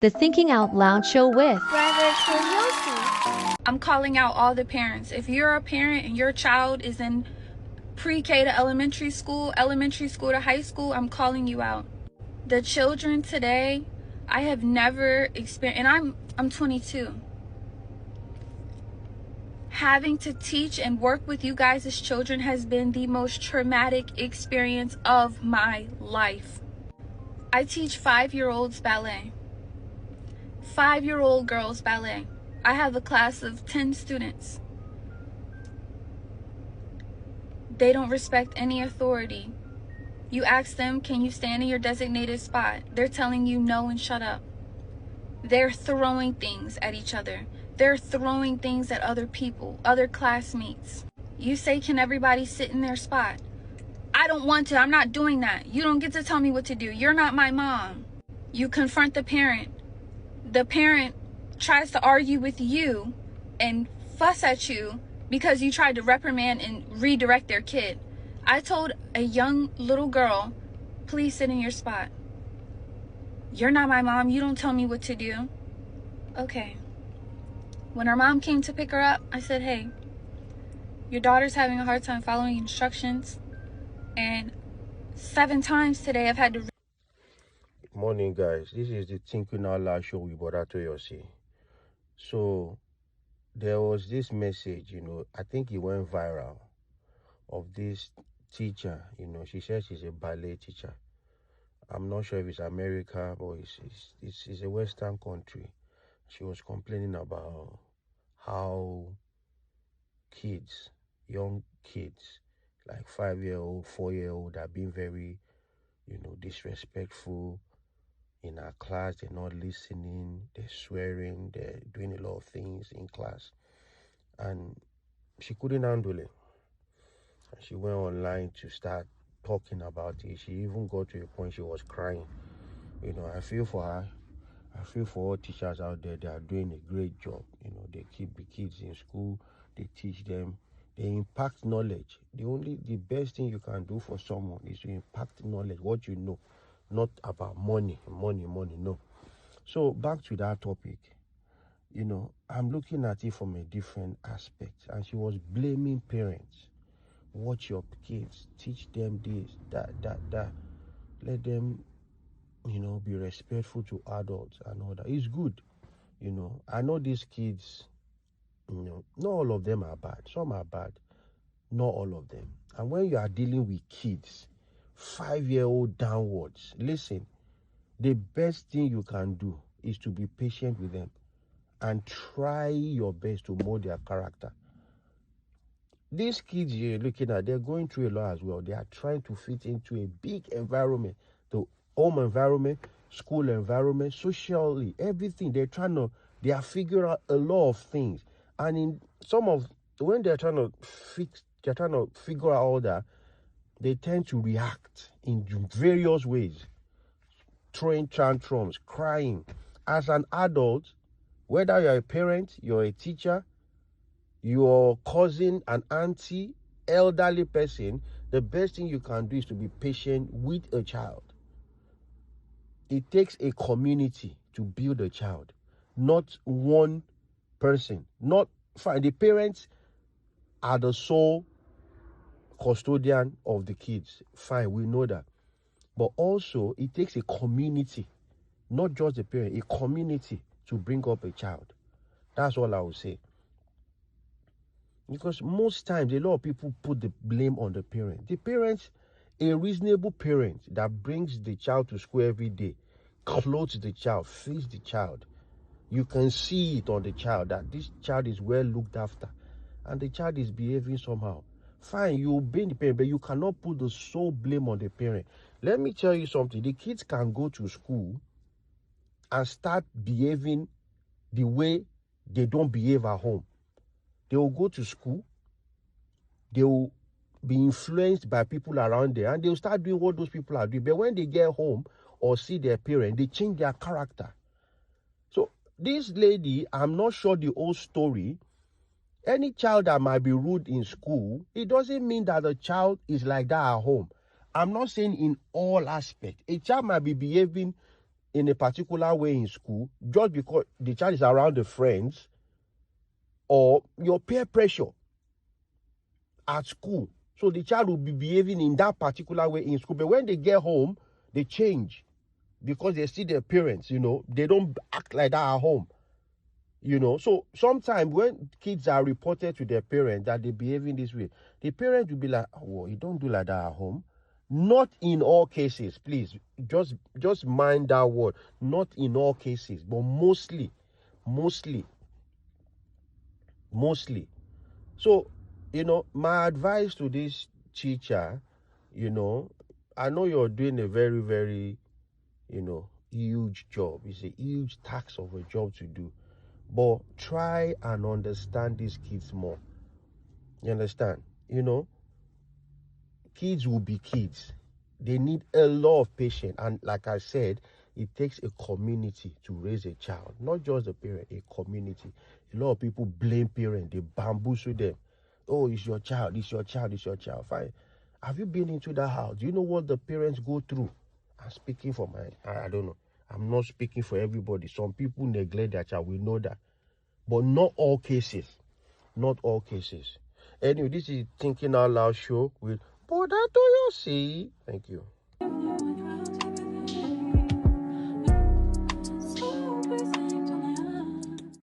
The Thinking Out Loud Show with Brother Toyosi. I'm calling out all the parents. If you're a parent and your child is in pre-K to elementary school to high school, I'm calling you out. The children today, I have never experienced, and I'm 22. Having to teach and work with you guys as children has been the most traumatic experience of my life. I teach 5-year-olds ballet. 5-year-old girls ballet. I have a class of 10 students. They don't respect any authority. You ask them, can you stand in your designated spot? They're telling you no and shut up. They're throwing things at each other. They're throwing things at other people, other classmates. You say, can everybody sit in their spot? I don't want to. I'm not doing that. You don't get to tell me what to do. You're not my mom. You confront the parent. The parent tries to argue with you and fuss at you because you tried to reprimand and redirect their kid. I told a young little girl, please sit in your spot. You're not my mom. You don't tell me what to do. Okay. When her mom came to pick her up, I said, hey, your daughter's having a hard time following instructions. And 7 times today I've had to... Morning, guys. This is the Thinking Out Loud Show with Brother Toyosi. So there was this message, I think it went viral, of this teacher. She says she's a ballet teacher. I'm not sure if it's America, but it's a Western country. She was complaining about how kids, young kids, like 5-year-old, 4-year-old, are being very, disrespectful in our class. They're not listening, they're swearing, they're doing a lot of things in class. And she couldn't handle it. And she went online to start talking about it. She even got to a point she was crying. I feel for her. I feel for all teachers out there. They are doing a great job. They keep the kids in school, they teach them, they impact knowledge. The best thing you can do for someone is to impact knowledge, what you know, not about money, no. So back to that topic, I'm looking at it from a different aspect. And she was blaming parents. Watch your kids, teach them this, that. Let them, be respectful to adults and all that. It's good. I know these kids, not all of them are bad. Some are bad, not all of them. And when you are dealing with kids, 5-year-old downwards, listen, the best thing you can do is to be patient with them and try your best to mold their character. These kids you're looking at, they're going through a lot as well. They are trying to fit into a big environment, the home environment, school environment, socially, everything. They are figuring out a lot of things. And when they're trying to figure out all that, they tend to react in various ways, throwing tantrums, crying. As an adult, whether you're a parent, you're a teacher, your cousin, an auntie, elderly person, the best thing you can do is to be patient with a child. It takes a community to build a child, not one person. Not fine. The parents are the sole custodian of the kids. Fine, we know that. But also, it takes a community, not just the parent, a community to bring up a child. That's all I would say. Because most times, a lot of people put the blame on the parent. The parent, a reasonable parent that brings the child to school every day, clothes the child, feeds the child. You can see it on the child that this child is well looked after and the child is behaving somehow. Fine, you obey the parent, but you cannot put the sole blame on the parent. Let me tell you something. The kids can go to school and start behaving the way they don't behave at home. They will go to school, they will be influenced by people around there, and they will start doing what those people are doing. But when they get home or see their parent, they change their character. So this lady, I'm not sure the whole story. Any child that might be rude in school, it doesn't mean that the child is like that at home. I'm not saying in all aspects. A child might be behaving in a particular way in school just because the child is around the friends, or your peer pressure at school. So the child will be behaving in that particular way in school. But when they get home, they change because they see their parents, they don't act like that at home. So sometimes when kids are reported to their parents that they behave in this way, the parents will be like, oh, you don't do like that at home. Not in all cases, please. Just mind that word. Not in all cases, but mostly. So, my advice to this teacher, I know you're doing a very, very, huge job. It's a huge task of a job to do. But try and understand these kids more. You understand? Kids will be kids. They need a lot of patience. And like I said, it takes a community to raise a child. Not just the parent, a community. A lot of people blame parents. They bamboozle them. Oh, it's your child, it's your child, it's your child. Fine. Have you been into that house? Do you know what the parents go through? I'm speaking for I don't know. I'm not speaking for everybody. Some people neglect their child. We know that. But not all cases. Not all cases. Anyway, this is Thinking Out Loud show with Boda Toyosi. Thank you.